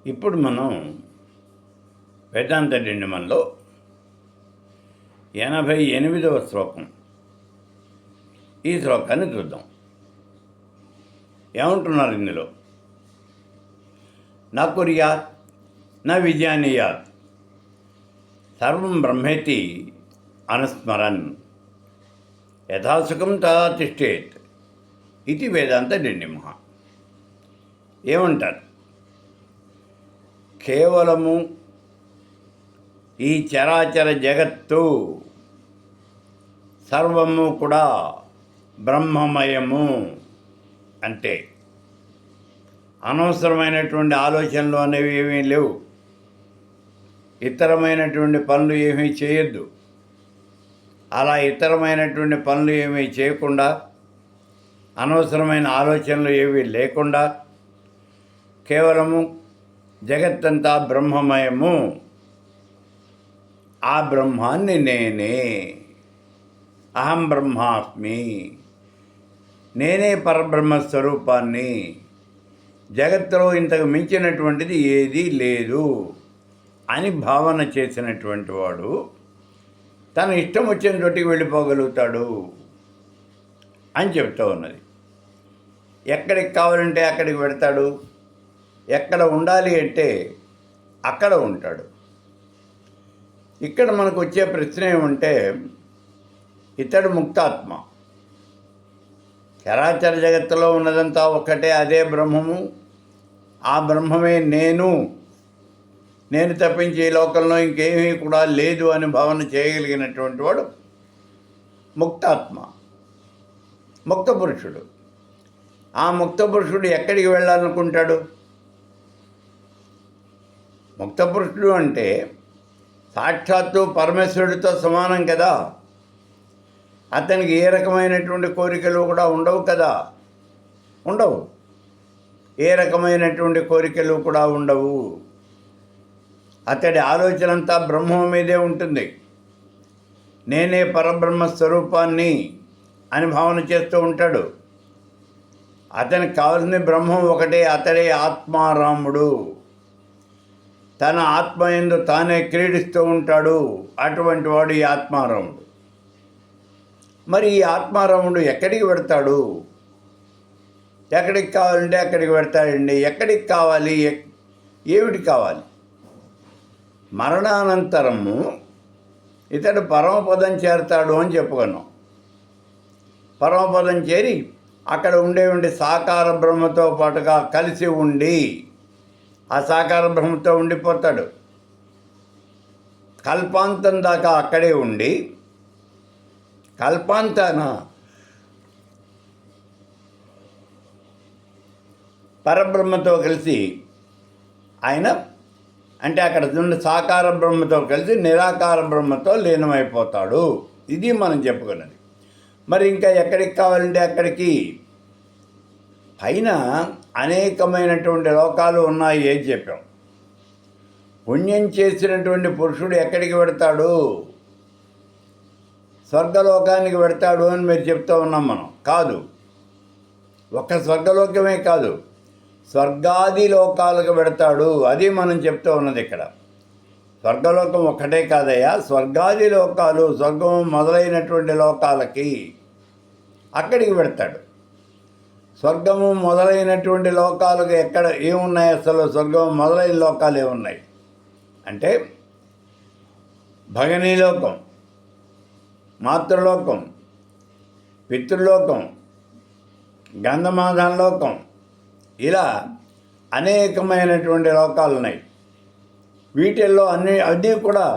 ఇప్పుడు మనం వేదాంత డిండిమన్లో 88వ శ్లోకం. ఈ శ్లోకాన్ని చూద్దాం. ఏమంటున్నారు ఇందులో? నా కుర్యాత్ నా విజానీయాత్ సర్వం బ్రహ్మేతి అనుస్మరన్ యథాసుఖం తథా తిష్టేత్ ఇది వేదాంత డిండిమ. ఏమంటారు? కేవలము ఈ చరాచర జగత్తు సర్వము కూడా బ్రహ్మమయము అంటే అనవసరమైనటువంటి ఆలోచనలు అనేవి ఏమీ లేవు. ఇతరమైనటువంటి పనులు ఏమీ చేయొద్దు. అలా ఇతరమైనటువంటి పనులు ఏమీ చేయకుండా, అనవసరమైన ఆలోచనలు ఏమీ లేకుండా కేవలము జగత్తంతా బ్రహ్మమయము. ఆ బ్రహ్మాన్ని నేనే, అహం బ్రహ్మాస్మి, నేనే పరబ్రహ్మస్వరూపాన్ని, జగత్తులో ఇంతకు మించినటువంటిది ఏదీ లేదు అని భావన చేసినటువంటి వాడు తన ఇష్టం వచ్చిన చోటికి వెళ్ళిపోగలుగుతాడు అని చెప్తూ ఉన్నది. ఎక్కడికి కావాలంటే అక్కడికి వెడతాడు, ఎక్కడ ఉండాలి అంటే అక్కడ ఉంటాడు. ఇక్కడ మనకు వచ్చే ప్రశ్న ఏమంటే, ఇతడు ముక్తాత్మ, చరాచర జగత్తులో ఉన్నదంతా ఒక్కటే, అదే బ్రహ్మము, ఆ బ్రహ్మమే నేను తప్పించి ఈ లోకంలో ఇంకేమీ కూడా లేదు అని భావన చేయగలిగినటువంటి వాడు ముక్తాత్మ, ముక్త పురుషుడు. ఆ ముక్త పురుషుడు ఎక్కడికి వెళ్ళాలనుకుంటాడు? ముక్త పురుషుడు అంటే సాక్షాత్తు పరమేశ్వరుడితో సమానం కదా. అతనికి ఏ రకమైనటువంటి కోరికలు కూడా ఉండవు కదా, ఉండవు. ఏ రకమైనటువంటి కోరికలు కూడా ఉండవు. అతడి ఆలోచన అంతా బ్రహ్మం మీదే ఉంటుంది. నేనే పరబ్రహ్మ స్వరూపాన్ని అని భావన చేస్తూ ఉంటాడు. అతనికి కావాల్సిన బ్రహ్మం ఒకటే, అతడే ఆత్మారాముడు. తన ఆత్మయందు తానే క్రీడిస్తూ ఉంటాడు. అటువంటి వాడు ఈ ఆత్మారాముడు. మరి ఈ ఆత్మారాముడు ఎక్కడికి వెడతాడు? ఎక్కడికి కావాలంటే అక్కడికి వెడతాడండి. ఎక్కడికి కావాలి? ఏమిటి కావాలి? మరణానంతరము ఇతడు పరమపదం చేరతాడు అని చెప్పుకున్నాం. పరమపదం చేరి అక్కడ ఉండే సాకార బ్రహ్మతో పాటుగా కలిసి ఉండి ఆ సాకార బ్రహ్మతో ఉండిపోతాడు. కల్పాంతం దాకా అక్కడే ఉండి కల్పాంతాన పరబ్రహ్మతో కలిసి ఆయన అంటే అక్కడ ఉన్న సాకార బ్రహ్మతో కలిసి నిరాకార బ్రహ్మతో లీనమైపోతాడు. ఇది మనం చెప్పుకున్నది. మరి ఇంకా ఎక్కడికి కావాలంటే అక్కడికి. పైన అనేకమైనటువంటి లోకాలు ఉన్నాయి ఏం చెప్పాం. పుణ్యం చేసినటువంటి పురుషుడు ఎక్కడికి వెడతాడు? స్వర్గలోకానికి వెడతాడు అని మీరు చెప్తూ ఉన్నాం మనం. కాదు, ఒక్క స్వర్గలోకమే కాదు, స్వర్గాది లోకాలకు వెడతాడు. అది మనం చెప్తూ ఉన్నది ఇక్కడ. స్వర్గలోకం ఒక్కటే కాదయ్యా, స్వర్గాది లోకాలు, స్వర్గం మొదలైనటువంటి లోకాలకి అక్కడికి వెడతాడు. స్వర్గము మొదలైనటువంటి లోకాలకు ఎక్కడ ఏమున్నాయి? అసలు స్వర్గము మొదలైన లోకాలు ఏమున్నాయి అంటే భగనీలోకం, మాతృలోకం, పితృలోకం, గంధమాధన లోకం, ఇలా అనేకమైనటువంటి లోకాలు ఉన్నాయి. వీటిల్లో అన్నీ కూడా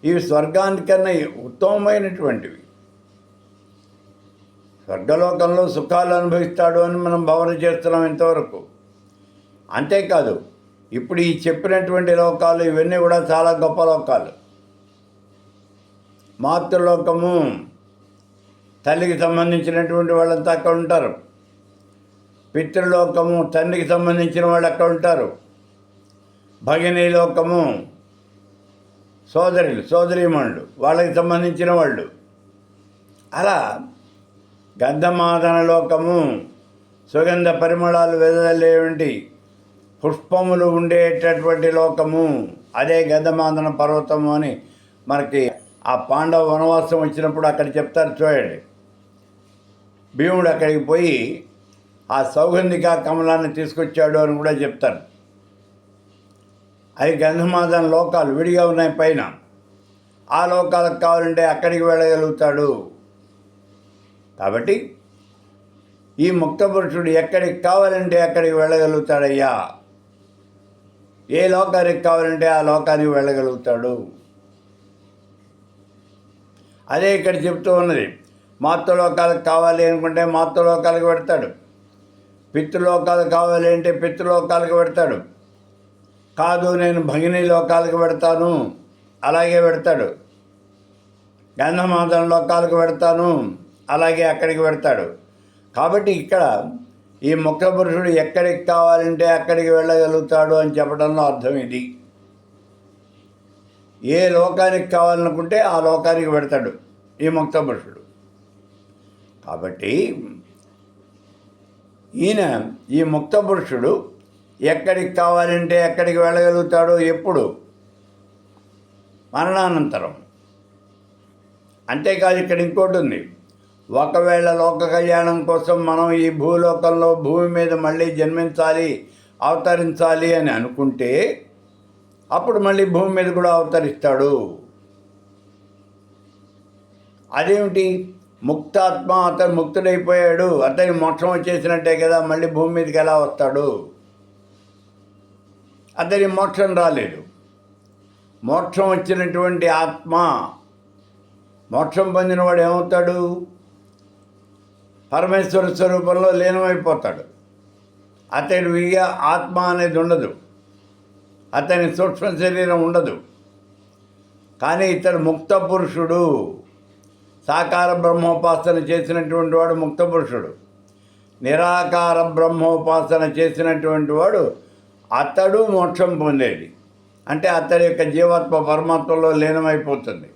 ఇవి స్వర్గానికన్నా ఉత్తమమైనటువంటివి. స్వర్గలోకంలో సుఖాలు అనుభవిస్తాడు అని మనం భావన చేస్తున్నాం ఇంతవరకు. అంతేకాదు, ఇప్పుడు ఈ చెప్పినటువంటి లోకాలు ఇవన్నీ కూడా చాలా గొప్ప లోకాలు. మాతృలోకము, తల్లికి సంబంధించినటువంటి వాళ్ళంతా అక్కడ ఉంటారు. పితృలోకము, తండ్రికి సంబంధించిన వాళ్ళు అక్కడ ఉంటారు. భగినీ లోకము, సోదరీమణులు, వాళ్ళకి సంబంధించిన వాళ్ళు. అలా గంధమాదన లోకము, సుగంధ పరిమళాలు వెదజల్లేటువంటి పుష్పములు ఉండేటటువంటి లోకము, అదే గంధమాదన పర్వతము అని మనకి ఆ పాండవ వనవాసం వచ్చినప్పుడు అక్కడ చెప్తారు చూడండి. భీముడు అక్కడికి పోయి ఆ సౌగంధిక కమలాన్ని తీసుకొచ్చాడు అని కూడా చెప్తారు. అవి గంధమాదన లోకాలు విడిగా ఉన్నాయి పైన. ఆ లోకాలకు కావాలంటే అక్కడికి వెళ్ళగలుగుతాడు. కాబట్టి ఈ ముక్త పురుషుడు ఎక్కడికి కావాలంటే అక్కడికి వెళ్ళగలుగుతాడయ్యా. ఏ లోకానికి కావాలంటే ఆ లోకానికి వెళ్ళగలుగుతాడు. అదే ఇక్కడ చెప్తూ ఉన్నది. మాతృలోకాలకు కావాలి అనుకుంటే మాతృలోకాలకు పెడతాడు. పితృలోకాలు కావాలి అంటే పితృలోకాలకు పెడతాడు. కాదు నేను భగిని లోకాలకు పెడతాను, అలాగే పెడతాడు. గంధమాదన లోకాలకు పెడతాను, అలాగే అక్కడికి పెడతాడు. కాబట్టి ఇక్కడ ఈ ముక్త పురుషుడు ఎక్కడికి కావాలంటే అక్కడికి వెళ్ళగలుగుతాడు అని చెప్పడంలో అర్థం ఇది. ఏ లోకానికి కావాలనుకుంటే ఆ లోకానికి పెడతాడు ఈ ముక్త పురుషుడు. కాబట్టి ఈయన ఈ ముక్త పురుషుడు ఎక్కడికి కావాలంటే ఎక్కడికి వెళ్ళగలుగుతాడో ఎప్పుడు? మరణానంతరం. అంతేకాదు ఇక్కడ ఇంకోటి ఉంది. ఒకవేళ లోక కళ్యాణం కోసం మనం ఈ భూలోకంలో భూమి మీద మళ్ళీ జన్మించాలి, అవతరించాలి అని అనుకుంటే అప్పుడు మళ్ళీ భూమి మీద కూడా అవతరిస్తాడు. అదేమిటి? ముక్తాత్మ, అతను ముక్తుడైపోయాడు, అతని మోక్షం వచ్చేసినట్టే కదా, మళ్ళీ భూమి మీదకి ఎలా వస్తాడు? అతని మోక్షం రాలేదు. మోక్షం వచ్చినటువంటి ఆత్మ, మోక్షం పొందినవాడు ఏమవుతాడు? పరమేశ్వర స్వరూపంలో లీనమైపోతాడు. అతడు ఇక ఆత్మ అనేది ఉండదు, అతని సూక్ష్మ శరీరం ఉండదు. కానీ ఇతడు ముక్త పురుషుడు. సాకార బ్రహ్మోపాసన చేసినటువంటి వాడు ముక్త పురుషుడు. నిరాకార బ్రహ్మోపాసన చేసినటువంటి వాడు అతడు మోక్షం పొందేది. అంటే అతడి యొక్క జీవాత్మ పరమాత్మలో లీనమైపోతుంది.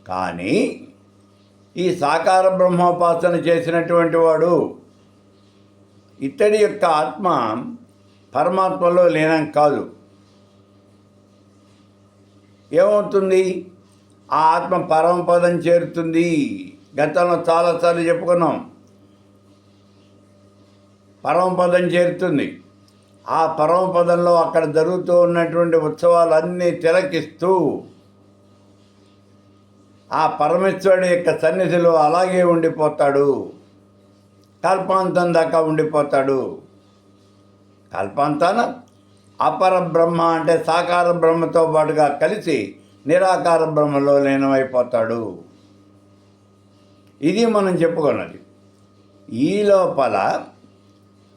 కానీ ఈ సాకార బ్రహ్మోపాసన చేసినటువంటి వాడు, ఇతడి యొక్క ఆత్మ పరమాత్మలో లీనం కాదు. ఏమవుతుంది? ఆ ఆత్మ పరమపదం చేరుతుంది. గతంలో చాలాసార్లు చెప్పుకున్నాం. పరమపదం చేరుతుంది. ఆ పరమపదంలో అక్కడ జరుగుతూ ఉన్నటువంటి ఉత్సవాలన్నీ తిలకిస్తూ ఆ పరమేశ్వరుడి యొక్క సన్నిధిలో అలాగే ఉండిపోతాడు. కల్పాంతం దాకా ఉండిపోతాడు. కల్పాంతాన అపర బ్రహ్మ అంటే సాకార బ్రహ్మతో పాటుగా కలిసి నిరాకార బ్రహ్మలో లీనమైపోతాడు. ఇది మనం చెప్పుకున్నది. ఈ లోపల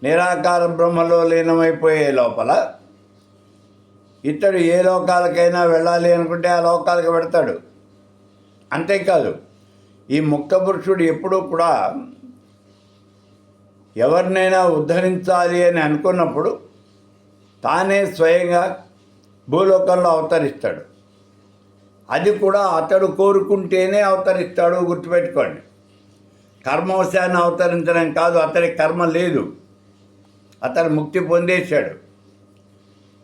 నిరాకార బ్రహ్మలో లీనమైపోయే లోపల ఇతడు ఏ లోకాలకైనా వెళ్ళాలి అనుకుంటే ఆ లోకాలకు పెడతాడు. అంతేకాదు, ఈ ముక్త పురుషుడు ఎప్పుడూ కూడా ఎవరినైనా ఉద్ధరించాలి అని అనుకున్నప్పుడు తానే స్వయంగా భూలోకంలో అవతరిస్తాడు. అది కూడా అతడు కోరుకుంటేనే అవతరిస్తాడు. గుర్తుపెట్టుకోండి. కర్మవశాన్ని అవతరించడం కాదు. అతడి కర్మ లేదు, అతడు ముక్తి పొందేశాడు.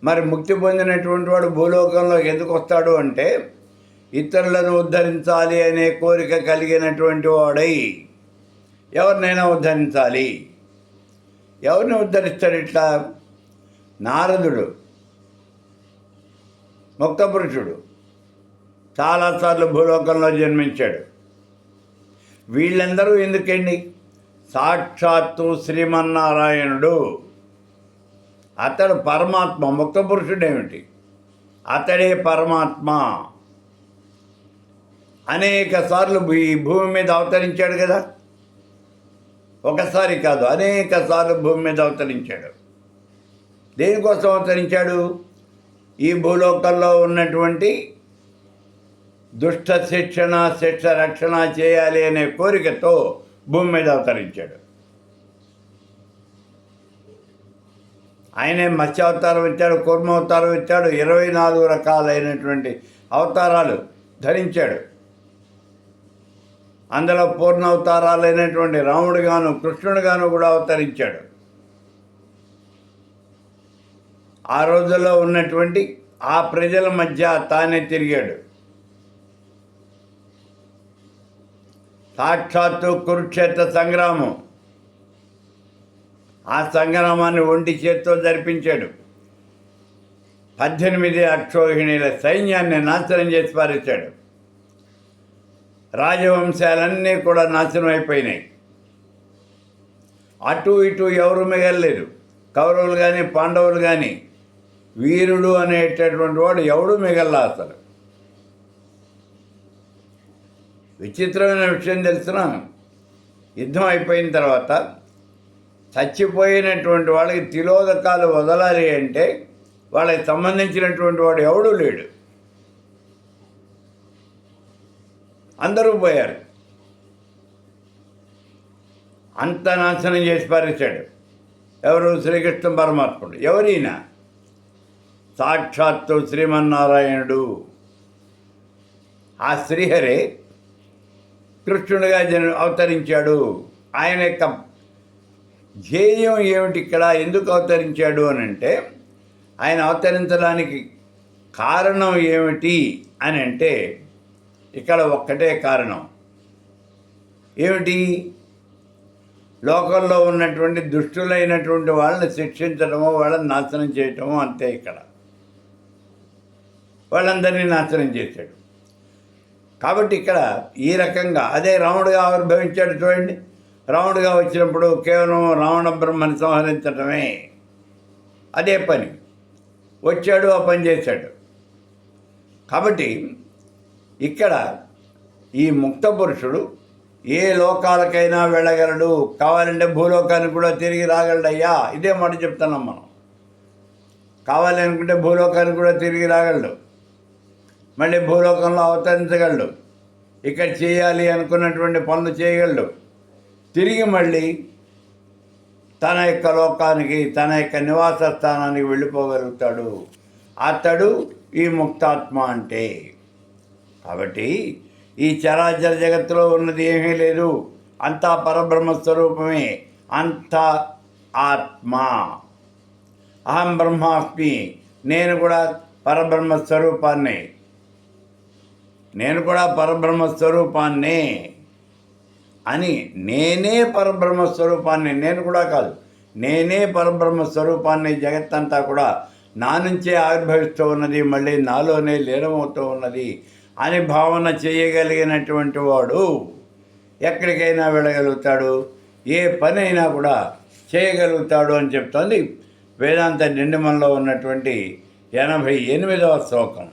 మరి ముక్తి పొందినటువంటి వాడు భూలోకంలో ఎందుకు వస్తాడు అంటే ఇతరులను ఉద్ధరించాలి అనే కోరిక కలిగినటువంటి వాడై ఎవరినైనా ఉద్ధరించాలి. ఎవరిని ఉద్ధరిస్తాడు? ఇట్లా నారదుడు ముక్త పురుషుడు చాలాసార్లు భూలోకంలో జన్మించాడు. వీళ్ళందరూ ఎందుకండి? సాక్షాత్తు శ్రీమన్నారాయణుడు, అతడు పరమాత్మ. ముక్త పురుషుడేమిటి? అతడే పరమాత్మ. అనేక సార్లు ఈ భూమి మీద అవతరించాడు కదా. ఒకసారి కాదు, అనేక సార్లు భూమి మీద అవతరించాడు. దేనికోసం అవతరించాడు? ఈ భూలోకంలో ఉన్నటువంటి దుష్ట శిక్షణ, శిక్ష రక్షణ చేయాలి అనే కోరికతో భూమి మీద అవతరించాడు. ఆయనే మత్స్య అవతారం ఇచ్చాడు, కూర్మ అవతారం ఇచ్చాడు, 24 రకాలైనటువంటి అవతారాలు ధరించాడు. అందులో పూర్ణ అవతారాలైనటువంటి రాముడుగాను కృష్ణుడుగాను కూడా అవతరించాడు. ఆ రోజుల్లో ఉన్నటువంటి ఆ ప్రజల మధ్య తానే తిరిగాడు. సాక్షాత్తు కురుక్షేత్ర సంగ్రామం, ఆ సంగ్రామాన్ని ఒంటి చేత్తో జరిపించాడు. 18 అక్షోహిణీల సైన్యాన్ని నాశనం చేసి పారేశాడు. రాజవంశాలన్నీ కూడా నాశనం అయిపోయినాయి. అటు ఇటు ఎవరు మిగలలేదు. కౌరవులు కానీ పాండవులు కానీ వీరుడు అనేటటువంటి వాడు ఎవడు మిగల్లా అసలు. విచిత్రమైన విషయం తెలిసిన, యుద్ధం అయిపోయిన తర్వాత చచ్చిపోయినటువంటి వాళ్ళకి తిలోదకాలు వదలాలి అంటే వాళ్ళకి సంబంధించినటువంటి వాడు ఎవడూ లేడు. అందరూ పోయారు. అంత నాశనం చేసి పారేశాడు. ఎవరు? శ్రీకృష్ణ పరమాత్ముడు. ఎవరైనా సాక్షాత్తు శ్రీమన్నారాయణుడు. ఆ శ్రీహరే కృష్ణుడిగా అవతరించాడు. ఆయన యొక్క ధ్యేయం ఏమిటి? ఇక్కడ ఎందుకు అవతరించాడు అని అంటే, ఆయన అవతరించడానికి కారణం ఏమిటి అని అంటే, ఇక్కడ ఒక్కటే కారణం. ఏమిటి? లోకంలో ఉన్నటువంటి దుష్టులైనటువంటి వాళ్ళని శిక్షించడము, వాళ్ళని నాశనం చేయటము, అంతే. ఇక్కడ వాళ్ళందరినీ నాశనం చేశాడు. కాబట్టి ఇక్కడ ఈ రకంగా అదే రాముడిగా ఆవిర్భవించాడు. చూడండి, రాముడిగా వచ్చినప్పుడు కేవలం రావణ బ్రహ్మని సంహరించడమే అదే పని. వచ్చాడు, ఆ పని చేశాడు. కాబట్టి ఇక్కడ ఈ ముక్త పురుషుడు ఏ లోకాలకైనా వెళ్ళగలడు. కావాలంటే భూలోకానికి కూడా తిరిగి రాగలడయ్యా. ఇదే మాట చెప్తున్నాం మనం. కావాలి అనుకుంటే భూలోకానికి కూడా తిరిగి రాగలడు. మళ్ళీ భూలోకంలో అవతరించగలడు. ఇక్కడ చేయాలి అనుకున్నటువంటి పనులు చేయగలడు. తిరిగి మళ్ళీ తన యొక్క లోకానికి, తన యొక్క నివాస స్థానానికి వెళ్ళిపోగలుగుతాడు. అతడు ఈ ముక్తాత్మ అంటే. కాబట్టి ఈ చరాచర జగత్తులో ఉన్నది ఏమీ లేదు, అంతా పరబ్రహ్మ స్వరూపమే, అంతా ఆత్మ. అహం బ్రహ్మాస్మి, నేను కూడా పరబ్రహ్మ స్వరూపాన్ని, నేను కూడా పరబ్రహ్మ స్వరూపాన్నే అని, నేనే పరబ్రహ్మ స్వరూపాన్ని, నేను కూడా కాదు, నేనే పరబ్రహ్మ స్వరూపాన్ని, జగత్తంతా కూడా నా నుంచే ఆవిర్భవిస్తూ ఉన్నది, మళ్ళీ నాలోనే లీనమవుతూ ఉన్నది అని భావన చేయగలిగినటువంటి వాడు ఎక్కడికైనా వెళ్ళగలుగుతాడు, ఏ పని అయినా కూడా చేయగలుగుతాడు అని చెప్తోంది వేదాంత నిండిమల్లో ఉన్నటువంటి 88వ శ్లోకం.